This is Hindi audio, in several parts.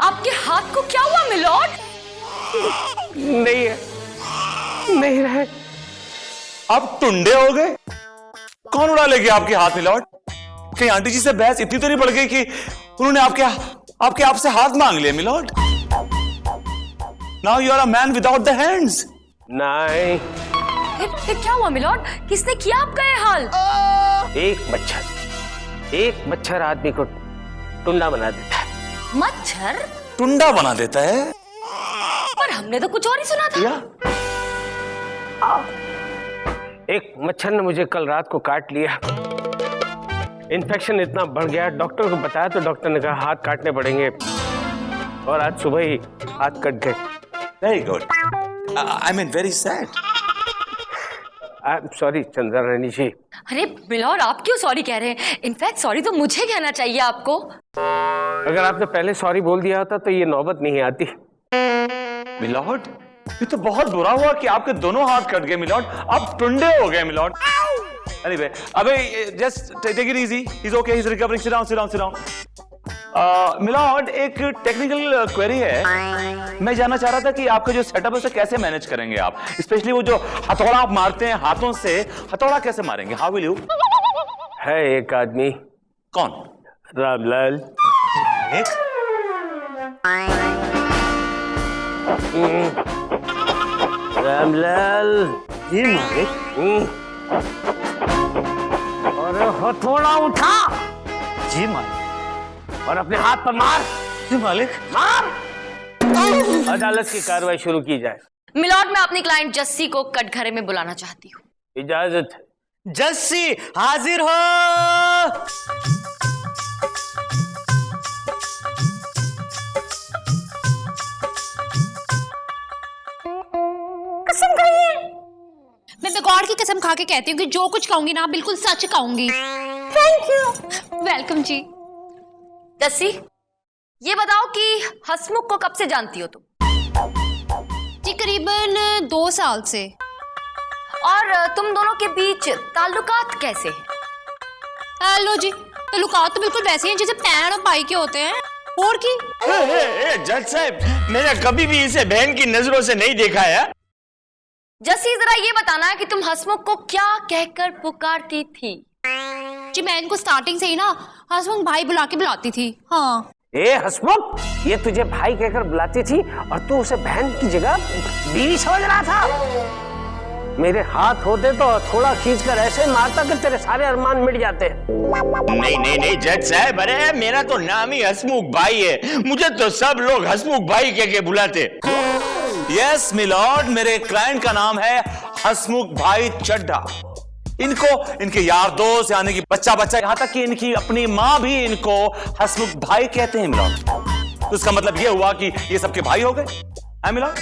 आपके हाथ को क्या हुआ मिलॉर्ड? नहीं है, नहीं रहे। आप टुंडे हो गए? कौन उड़ा ले गया आपके हाथ मिलॉर्ड? कहीं आंटी जी से बहस इतनी तो नहीं बढ़ गई कि उन्होंने आपके आपसे हाथ मांग लिया milord? Now you are a man without the hands. नहीं, फिर क्या हुआ मिलॉर्ड? किसने किया आपका ये हाल? एक मच्छर आदमी को टुंडा बना देता है। मच्छर टुंडा बना देता है? पर हमने तो कुछ और ही सुना था। एक मच्छर ने मुझे कल रात को काट लिया। इन्फेक्शन इतना बढ़ गया, डॉक्टर को बताया तो डॉक्टर ने कहा हाथ काटने पड़ेंगे, और आज सुबह ही हाथ कट गए। Very good. I mean very sad. I am sorry Chandra Rani ji. अरे मिलॉर्ड, आप क्यों सॉरी कह रहे हैं? इनफैक्ट सॉरी तो मुझे कहना चाहिए आपको। अगर आपने पहले सॉरी बोल दिया होता तो ये नौबत नहीं आती। मिलॉर्ड, ये तो बहुत बुरा हुआ कि आपके दोनों हाथ कट गए मिलॉर्ड। आप टुंडे हो गए मिलॉर्ड। Anyway, अबे just take it easy. He's okay. He's recovering. Sit down, sit down, sit down. Milord, एक टेक्निकल क्वेरी है। मैं जानना चाह रहा था कि आपका जो सेटअप है उसे कैसे मैनेज करेंगे आप? स्पेशली वो जो हथौड़ा आप मारते हैं हाथों से, हथौड़ा कैसे मारेंगे? How will you? है एक आदमी। कौन? रामलाल। एक? रामलाल ये मालिक? और हथौड़ा उठा जी मालिक। और अपने हाथ पर मार। जी मालिक। मार। अदालत की कार्रवाई शुरू की जाए। मिलॉर्ड, मैं अपनी क्लाइंट जस्सी को कटघरे में बुलाना चाहती हूँ। इजाजत है। जस्सी हाजिर हो। कसम खाइए। मैं गॉड की कसम खा के कहती हूँ कि जो कुछ कहूंगी ना बिल्कुल सच कहूंगी। Thank you. वेलकम जी। जस्सी, ये बताओ कि हसमुख को कब से जानती हो तुम? जी करीबन 2 साल से। और तुम दोनों के बीच ताल्लुकात कैसे हैं? हेलो जी, ताल्लुकात तो बिल्कुल वैसे हैं जैसे पैर और भाई के होते हैं। और की जज साहब, मैंने कभी भी इसे बहन की नजरों से नहीं देखा है। जस्सी, जरा ये बताना है कि तुम हसमुख को क्या कहकर पुकारती थी? जी मैं इनको स्टार्टिंग से ही ना हसमुख भाई बुला के बुलाती थी। हाँ। ए हसमुख, ये तुझे भाई कहकर बुलाती थी और तू उसे बहन की जगह बीवी समझ रहा था। मेरे हाथ होते तो थोड़ा खींचकर ऐसे मारता कि तेरे सारे अरमान मिट जाते। नहीं नहीं नहीं जज साहब, अरे मेरा तो नाम ही हसमुख भाई है, मुझे तो सब लोग हसमुख भाई कह के बुलाते। यस मिलॉर्ड, मेरे क्लाइंट का नाम है हसमुख भाई चड्ढा। इनको इनके यार दोस्त यानी कि बच्चा यहां तक कि इनकी अपनी मां भी इनको हसमुख भाई कहते हैं मिलॉर्ड। तो इसका मतलब यह हुआ कि ये सबके भाई हो गए। मिलॉर्ड,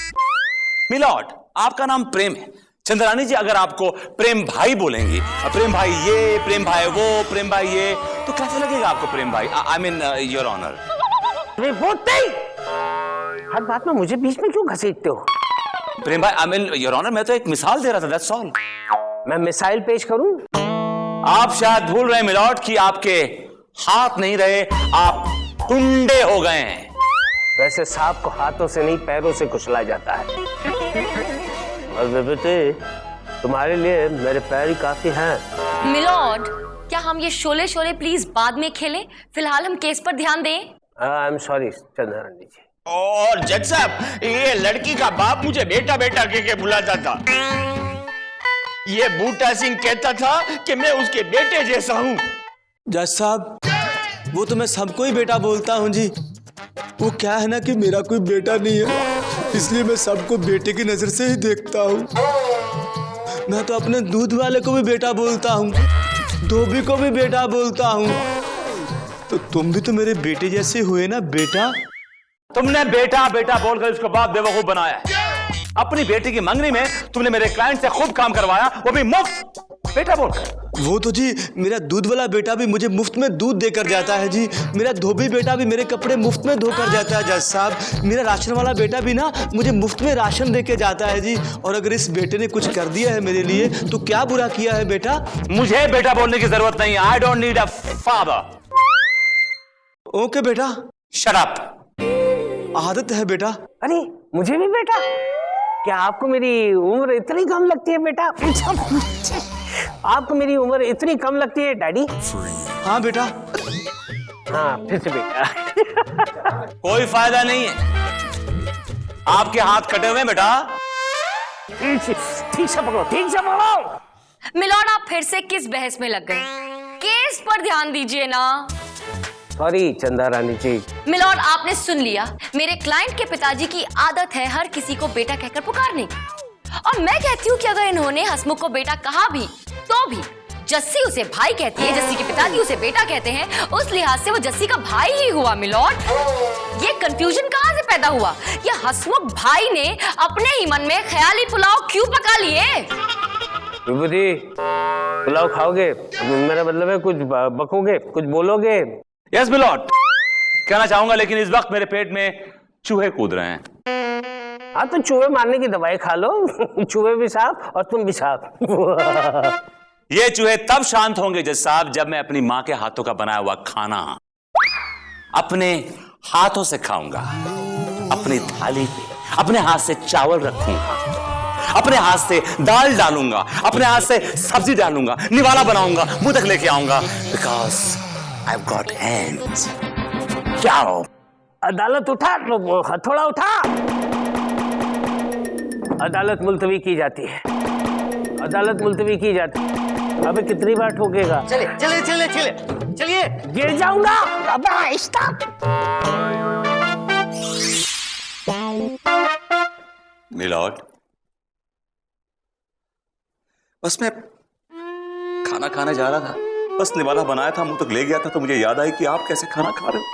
मिलॉर्ड आपका नाम प्रेम है। चंद्रानी जी अगर आपको प्रेम भाई बोलेंगी, प्रेम भाई ये, प्रेम भाई वो, प्रेम भाई ये, तो कैसे लगेगा आपको Prem bhai? I mean your honour. हर बात में मुझे बीच में क्यों घसीटते हो? प्रेम bhai, I mean your honour, मैं तो एक मिसाल दे रहा था, दैट्स ऑल। मैं मिसाइल पेश करूं? आप शायद भूल रहे हैं मिलॉर्ड कि आपके हाथ नहीं रहे, आप टुंडे हो गए हैं। वैसे सांप को हाथों से नहीं पैरों से कुचला जाता है। और बेटे, तुम्हारे लिए मेरे पैर ही काफी हैं। मिलॉर्ड, क्या हम ये शोले शोले प्लीज बाद में खेलें? फिलहाल हम केस पर ध्यान दें। आई एम सॉरी चंद्रा रानी जी। और जज साहब, ये लड़की का बाप मुझे बेटा बेटा कह के बुलाता था। ये बूटा सिंह कहता था कि मैं उसके बेटे जैसा हूँ। जज साहब, वो तो मैं सबको ही बेटा बोलता हूँ जी। वो क्या है ना कि मेरा कोई बेटा नहीं है, इसलिए मैं सबको बेटे की नजर से ही देखता हूँ। मैं तो अपने दूध वाले को भी बेटा बोलता हूँ, धोबी को भी बेटा बोलता हूँ। तो तुम भी तो मेरे बेटे जैसे हुए ना बेटा। तुमने बेटा बेटा बोलकर इसको बहुत बेवकूफ बनाया है। अपनी बेटी की मंगनी में तुमने मेरे क्लाइंट से खूब काम करवाया, वो भी मुफ्त, बेटा बोलकर। वो तो जी मेरा दूध वाला बेटा भी मुझे मुफ्त में दूध देकर जाता है जी। मेरा धोबी बेटा भी मेरे कपड़े मुफ्त में धोकर जाता है जज साहब। मेरा राशन वाला बेटा भी ना मुझे मुफ्त में राशन देके जाता है जी। और अगर इस बेटे ने कुछ कर दिया है मेरे लिए तो क्या बुरा किया है बेटा? मुझे बेटा बोलने की जरूरत नहीं है। I don't need a father. Okay बेटा। Shut up. आदत है बेटा। अरे मुझे भी बेटा? क्या आपको मेरी उम्र इतनी कम लगती है बेटा? आपको मेरी उम्र इतनी कम लगती है डैडी? हाँ बेटा। हाँ फिर से बेटा। कोई फायदा नहीं है, आपके हाथ कटे हुए हैं बेटा। ठीक से पकड़ो, ठीक से पकड़ो। मिलॉर्ड, आप फिर से किस बहस में लग गए? केस पर ध्यान दीजिए ना। सॉरी चंदा रानी जी। मिलॉर्ड, आपने सुन लिया, मेरे क्लाइंट के पिताजी की आदत है हर किसी को बेटा कहकर पुकारने की। और मैं कहती हूँ कि अगर इन्होंने हसमुख को बेटा कहा भी तो भी जस्सी उसे भाई कहती है, जस्सी के पिताजी उसे बेटा कहते हैं, उस लिहाज से वो जस्सी का भाई ही हुआ। मिलॉर्ड, ये कंफ्यूजन कहाँ से पैदा हुआ? ये हसमुख भाई ने अपने ही मन में ख्याली पुलाव क्यों पका लिए? विभूति, पुलाव खाओगे? मेरा मतलब है कुछ बकोगे, कुछ बोलोगे? यस मिलॉर्ड, कहना चाहूंगा, लेकिन इस वक्त मेरे पेट में चूहे कूद रहे हैं। हाँ तो चूहे मारने की दवाई खा लो। चूहे भी साफ और तुम भी साफ। ये चूहे तब शांत होंगे जज साहब जब मैं अपनी मां के हाथों का बनाया हुआ खाना अपने हाथों से खाऊंगा, अपनी थाली पे अपने हाथ से चावल रखूंगा, अपने हाथ से दाल डालूंगा, अपने हाथ से सब्जी डालूंगा, निवाला बनाऊंगा, मुंह तक लेके आऊंगा, बिकॉज I've got hands. क्या हो? अदालत उठा, हथौड़ा उठा। अदालत मुलतवी की जाती है, अदालत मुलतवी की जाती है। अबे कितनी बार ठोकेगा? चले चले चले चले चलिए। गिर जाऊंगा। अबे स्टॉप। मिलॉर्ड, बस मैं खाना खाने जा रहा था, बस निवाला बनाया था, मुंह तक ले गया था, तो मुझे याद आई कि आप कैसे खाना खा रहे हो।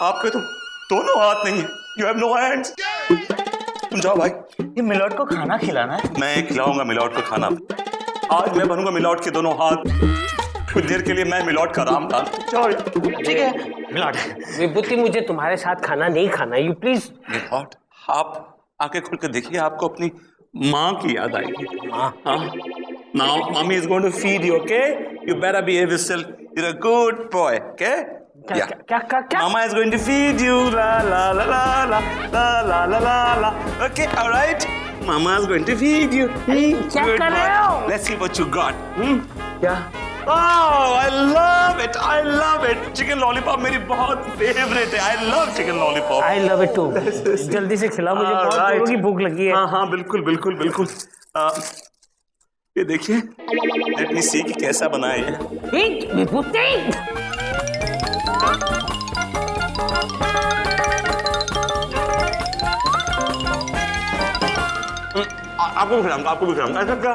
आपके तो दोनों हाथ नहीं है, यू हैव नो हैंड्स। तुम जाओ भाई। ये मिलॉर्ड को खाना खिलाना है। मैं खिलाऊंगा मिलॉर्ड को खाना। आज मैं बनूंगा मिलॉर्ड के दोनों हाथ। कुछ देर के लिए मैं मिलॉर्ड का राम लाल। ठीक है मिलॉर्ड। विभूति, मुझे तुम्हारे साथ खाना नहीं खाना। You please. मिलॉर्ड, आप आंखें खोल कर देखिए, आपको अपनी माँ की याद आएगी। हाँ, now mommy is going to feed you, okay? You better behave yourself. You're a good boy, okay? Yeah. क्या? Mama is going to feed you, la la la la la la la la la la. Okay, all right. Mama is going to feed you. क्या Good कर रहे boy. हो? Let's see what you got. क्या? Oh, I love it. I love it. Chicken lollipop मेरी बहुत favorite है. I love chicken lollipop. I love it too. जल्दी से खिलाओ, मुझे बहुत जोरों की भूख लगी है। हाँ, बिल्कुल बिल्कुल बिल्कुल। ये देखिए, लेट मी सी कि कैसा बना है ये। विभूति, आपको भी खिलाऊंगा। ऐसा क्या?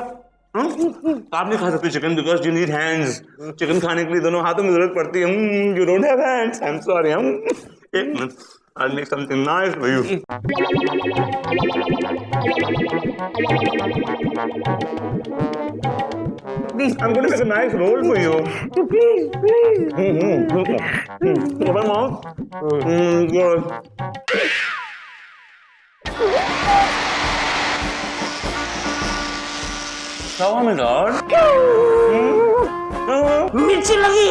आप नहीं खा सकते chicken because you need hands. Chicken खाने के लिए दोनों हाथों में जरूरत पड़ती है। You don't have hands, I am sorry. एक minute, I'll make something nice for you. Please, I'm going to make a nice roll for you. Please. Open my mouth. Good. How am I, Lord? मिर्ची लगी।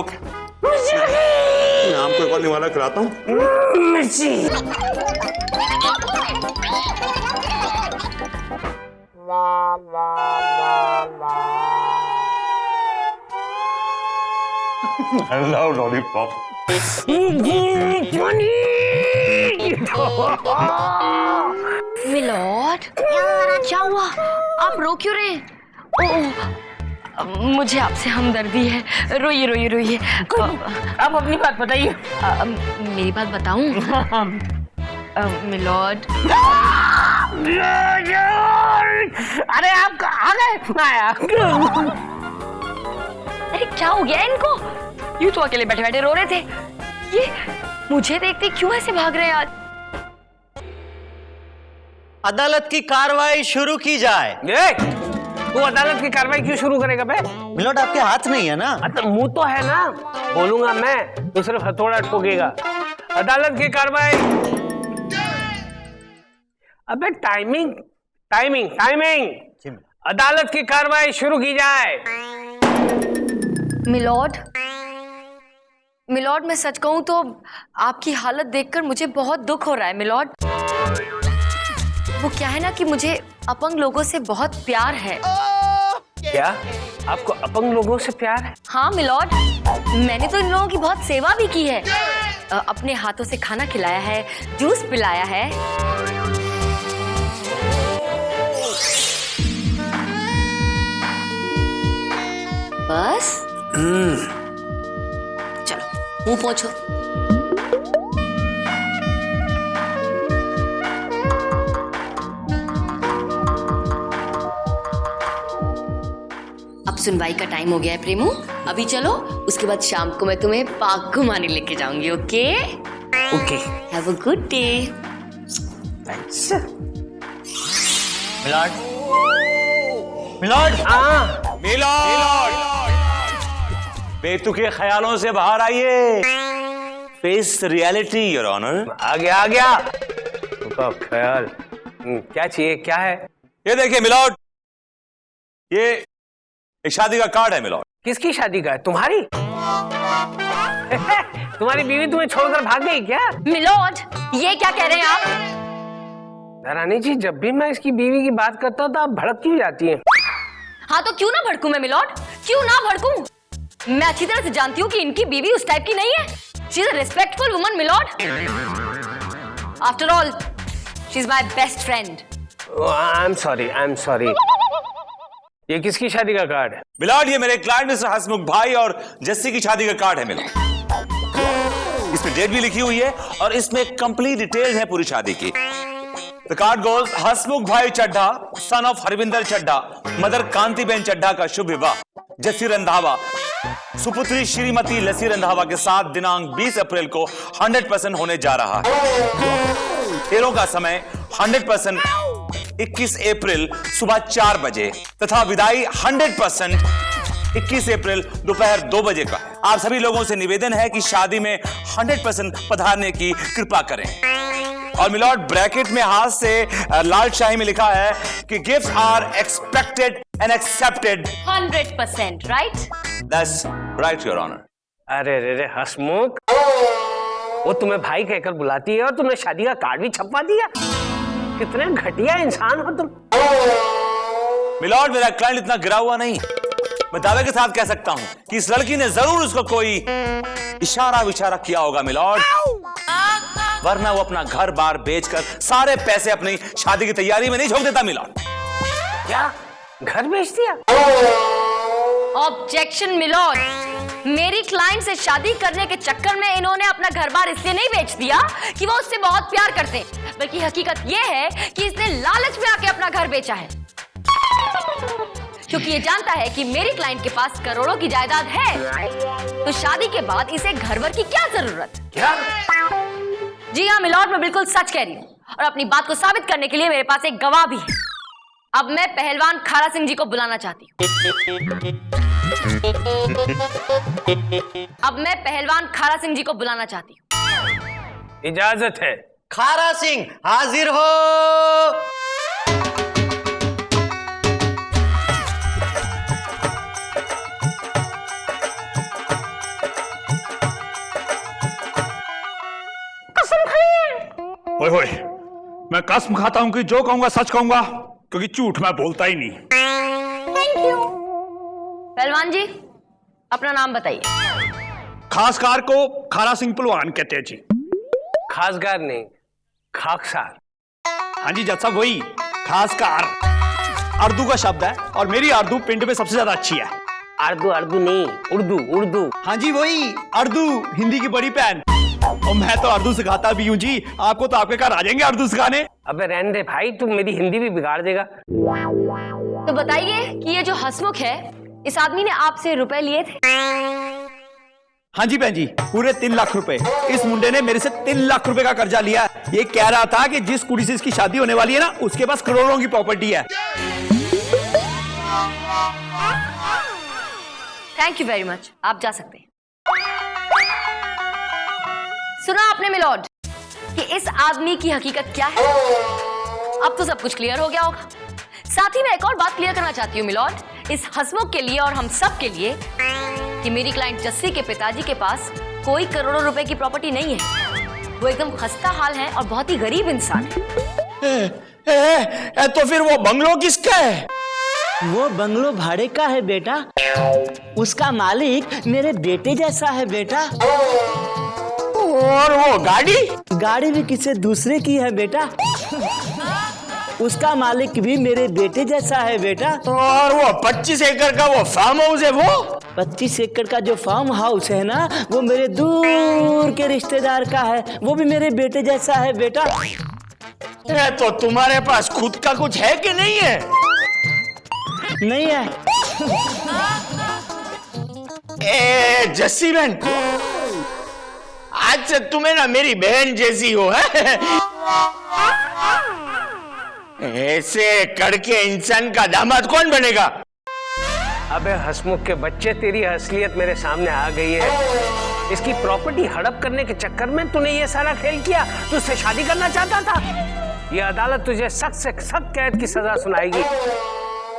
Okay. मिर्ची लगी। मैं आपको एक और निवाला खिलाता हूँ। मिर्ची। I love lollipop. मिलॉर्ड, क्या हुआ? आप रो क्यों रहे हैं? मुझे आपसे हमदर्दी है। रोइए रोइए रोइए। आप अपनी बात बताइए। मेरी बात बताऊं? मिलॉर्ड, अरे आप कहाँ गए? अरे क्या हो गया इनको? यूं तो अकेले बैठे बैठे रो रहे थे, ये मुझे देखते क्यों ऐसे भाग रहे हैं आज? अदालत की कार्रवाई शुरू की जाए। तू अदालत की कार्रवाई क्यों शुरू करेगा बे? मिलॉर्ड, आपके हाथ नहीं है ना। तो मुंह तो है ना, बोलूंगा मैं तो सिर्फ हथौड़ा ठोकेगा। अदालत की कार्रवाई। अबे टाइमिंग टाइमिंग टाइमिंग। अदालत की कार्रवाई शुरू की जाए। मिलॉर्ड, मिलॉर्ड, मैं सच कहूं तो आपकी हालत देखकर मुझे बहुत दुख हो रहा है मिलॉर्ड। वो क्या है ना कि मुझे अपंग लोगों से बहुत प्यार है। क्या आपको अपंग लोगों से प्यार है? हाँ मिलॉर्ड, मैंने तो इन लोगों की बहुत सेवा भी की है। अपने हाथों से खाना खिलाया है, जूस पिलाया है। बस चलो मुंह पोंछो। अब सुनवाई का टाइम हो गया है प्रेमू, अभी चलो, उसके बाद शाम को मैं तुम्हें पार्क घुमाने लेके जाऊंगी। Okay okay, have a good day. Thanks. Milord, milord, milord, बेतुके ख्यालों से बाहर आइए। Face reality your honour. आ गया उसका ख्याल। क्या चाहिए, क्या है? ये देखिए मिलॉर्ड, ये एक शादी का कार्ड है मिलॉर्ड। किसकी शादी का है? तुम्हारी? तुम्हारी बीवी तुम्हें छोड़कर भाग गई क्या? मिलॉर्ड, ये क्या कह रहे हैं आप? रानी जी, जब भी मैं इसकी बीवी की बात करता हूँ तो आप भड़क क्यों जाती हैं? हाँ तो क्यों ना भड़कूं मैं मिलॉर्ड, क्यों ना भड़कूं? मैं अच्छी तरह से जानती हूँ कि इनकी बीवी उस टाइप की नहीं है। She is a respectful woman milord. After all she is my best friend. I am sorry. ये किसकी शादी का कार्ड है? मिलॉर्ड, ये मेरे क्लाइंट मिस्टर हसमुख भाई और जस्सी की शादी का कार्ड है मिलॉर्ड। इसमें डेट भी लिखी हुई है और इसमें कंप्लीट डिटेल है पूरी शादी की। The card goes, Hasmukh bhai Chadha, son of Harvinder Chadha, mother Kantiben Chadha का शुभ विवाह जस्सी रंधावा सुपुत्री श्रीमती लसी रंधावा के साथ दिनांक 20 अप्रैल को 100% होने जा रहा है। फेरों का समय 100% 21 अप्रैल सुबह 4 बजे तथा विदाई 100% 21 अप्रैल दोपहर 2 बजे का है। आप सभी लोगों से निवेदन है कि शादी में 100% पधारने की कृपा करें। और मिलॉर्ड, ब्रैकेट में हाथ से लाल शाही में लिखा है कि gifts are expected and accepted 100%, right? That's right your honour. अरे रे हसमुख, वो तुम्हें भाई कहकर बुलाती है और तुमने शादी का कार्ड भी छपवा दिया। कितने घटिया इंसान हो तुम। मिलॉर्ड, मेरा क्लाइंट इतना गिरा हुआ नहीं। मैं दावे के साथ कह सकता हूं कि इस लड़की ने जरूर उसको कोई इशारा विचारा किया होगा मिलॉर्ड, वरना वो अपना घर बार बेचकर सारे पैसे अपनी शादी की तैयारी में नहीं झोंक देता मिलॉर्ड। क्या घर बेच दिया? ऑब्जेक्शन मिलॉर्ड, मेरी क्लाइंट से शादी करने के चक्कर में इन्होंने अपना घर बार इसलिए नहीं बेच दिया कि वो उससे बहुत प्यार करते हैं, बल्कि हकीकत ये है कि इसने लालच में आके अपना घर बेचा है, क्योंकि ये जानता है कि मेरी क्लाइंट के पास करोड़ों की जायदाद है, तो शादी के बाद इसे घर भर की क्या जरूरत? क्या? जी हाँ मिलॉर्ड, मैं बिल्कुल सच कह रही हूँ और अपनी बात को साबित करने के लिए मेरे पास एक गवाह भी है। अब मैं पहलवान खारा सिंह जी को बुलाना चाहती हूँ। इजाजत है। खारा सिंह हाजिर हो। ओए होए, मैं कसम खाता हूं कि जो कहूंगा सच कहूंगा, क्योंकि झूठ मैं बोलता ही नहीं। पहलवान जी, अपना नाम बताइए। खासकार को खारा सिंह पहलवान कहते हैं जी। खासगार नहीं, खाकसार। हाँ जी जज साहब, वही खासकार अर्दू का शब्द है और मेरी अर्दू पिंड में सबसे ज्यादा अच्छी है। अर्दू नहीं, उर्दू। हाँ जी वही अर्दू, हिंदी की बड़ी बहन। और मैं तो अर्दू सिखाता भी हूँ जी। आपको तो आपके घर आ जाएंगे अर्दू सिखाने। अबे रहने दे भाई, तू मेरी हिंदी भी बिगाड़ देगा। तो बताइए कि ये जो हसमुख है, इस आदमी ने आपसे रुपए लिए थे? हाँ जी बहन जी, पूरे 3 लाख रुपए। इस मुंडे ने मेरे से 3 लाख रुपए का कर्जा लिया। ये कह रहा था कि जिस कुड़ी से इसकी शादी होने वाली है ना, उसके पास करोड़ों की प्रॉपर्टी है। थैंक यू वेरी मच, आप जा सकते हैं। सुना आपने मिलॉर्ड कि इस आदमी की हकीकत क्या है? अब तो सब कुछ क्लियर हो गया होगा। साथ ही मैं एक और बात क्लियर करना चाहती हूँ मिलॉर्ड, इस हसमुख के लिए और हम सब के लिए, कि मेरी क्लाइंट जस्सी के पिताजी के पास कोई करोड़ों रुपए की प्रॉपर्टी नहीं है। वो एकदम खस्ता हाल है और बहुत ही गरीब इंसान है। तो फिर वो बंगलो किसका है? वो बंगलो भाड़े का है बेटा। उसका मालिक मेरे बेटे जैसा है बेटा। और वो गाड़ी? गाड़ी भी किसी दूसरे की है बेटा। उसका मालिक भी मेरे बेटे जैसा है बेटा। और वो 25 एकड़ का वो फार्म हाउस है, वो 25 एकड़ का जो फार्म हाउस है ना, वो मेरे दूर के रिश्तेदार का है। वो भी मेरे बेटे जैसा है बेटा। तो तुम्हारे पास खुद का कुछ है कि नहीं है? नहीं है। जस्सी बहन, आज से तुम्हें ना मेरी बहन जैसी हो है। ऐसे कड़के इंसान का दामाद कौन बनेगा? अबे हसमुख के बच्चे, तेरी असलियत मेरे सामने आ गई है। इसकी प्रॉपर्टी हड़प करने के चक्कर में तूने ये सारा खेल किया। तू उससे शादी करना चाहता था। ये अदालत तुझे सख्त से सख्त कैद की सजा सुनाएगी।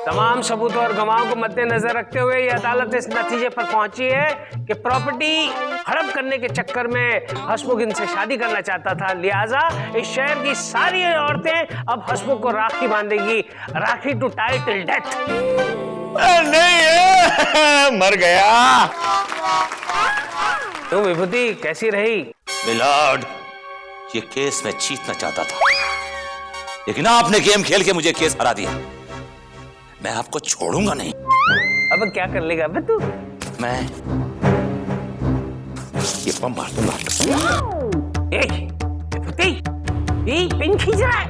तमाम सबूत और गवाहों को मद्देनजर रखते हुए ये अदालत इस नतीजे पर पहुंची है कि प्रॉपर्टी हड़प करने के चक्कर में हसमुख इनसे शादी करना चाहता था। लिहाजा इस शहर की सारी औरतें अब हसमुख को राखी बांधेगी। राखी टू टाई टिल डेथ। नहीं, मर गया। तो विभूति कैसी रही? मिलॉर्ड, ये केस मैं जीतना चाहता था, लेकिन आपने गेम खेल के मुझे केस हरा दिया। मैं आपको छोड़ूंगा नहीं। अब क्या कर लेगा अबे तू? मैं ये बम मार दूंगा। विभूति, ये पिन खींच रहा है।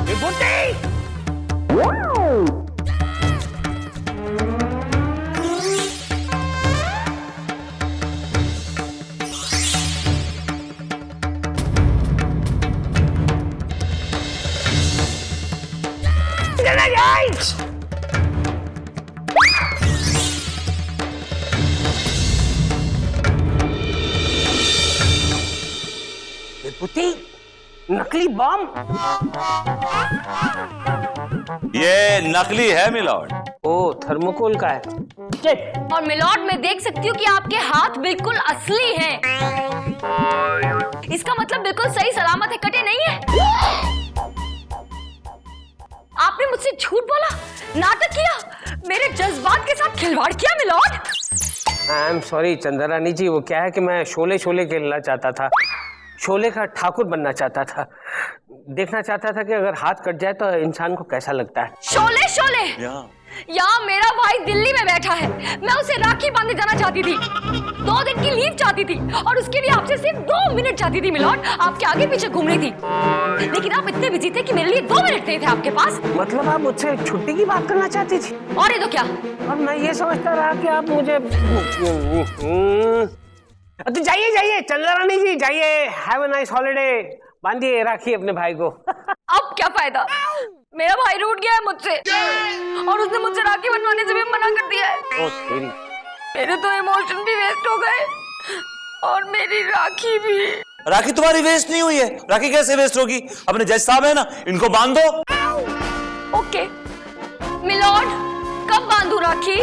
विभूति, विभूति, नकली बम। ये नकली है मिलॉर्ड। ओ, थर्मोकोल का है। और मिलॉर्ड, मैं देख सकती हूँ कि आपके हाथ बिल्कुल असली हैं। इसका मतलब बिल्कुल सही सलामत है, कटे नहीं है। आपने मुझसे झूठ बोला, नाटक किया, मेरे जज्बात के साथ खिलवाड़ किया milord. I am sorry Chandrani ji, वो क्या है कि मैं शोले शोले खेलना चाहता था। शोले का ठाकुर बनना चाहता था। देखना चाहता था कि अगर हाथ कट जाए तो इंसान को कैसा लगता है। शोले शोले, यहाँ मेरा भाई दिल्ली में बैठा है। मैं उसे राखी बांधने जाना चाहती थी। 2 दिन की लीव चाहती थी और उसके लिए आपसे सिर्फ 2 मिनट चाहती थी मिलॉर्ड। आपके आगे पीछे घूम रही थी, लेकिन आप इतने बिजी थे कि मेरे लिए 2 मिनट नहीं थे आपके पास। मतलब आप मुझसे छुट्टी की बात करना चाहती थी? और ये तो क्या, और मैं ये समझता रहा कि आप मुझे तो जाइए जाइए चंद्रानी जी, जाइए। Have a nice holiday. बांधिए राखी अपने भाई को। अब क्या फायदा, मेरा भाई रूठ गया है मुझसे और उसने मुझसे राखी बनवाने से भी मना कर दिया है। ओ तेरी, मेरे तो इमोशन भी वेस्ट हो गए और मेरी राखी भी। राखी तुम्हारी वेस्ट नहीं हुई है। राखी कैसे वेस्ट होगी? अपने जज साहब है ना, इनको बांध दो। ओके मिलॉर्ड, कब बांधू राखी?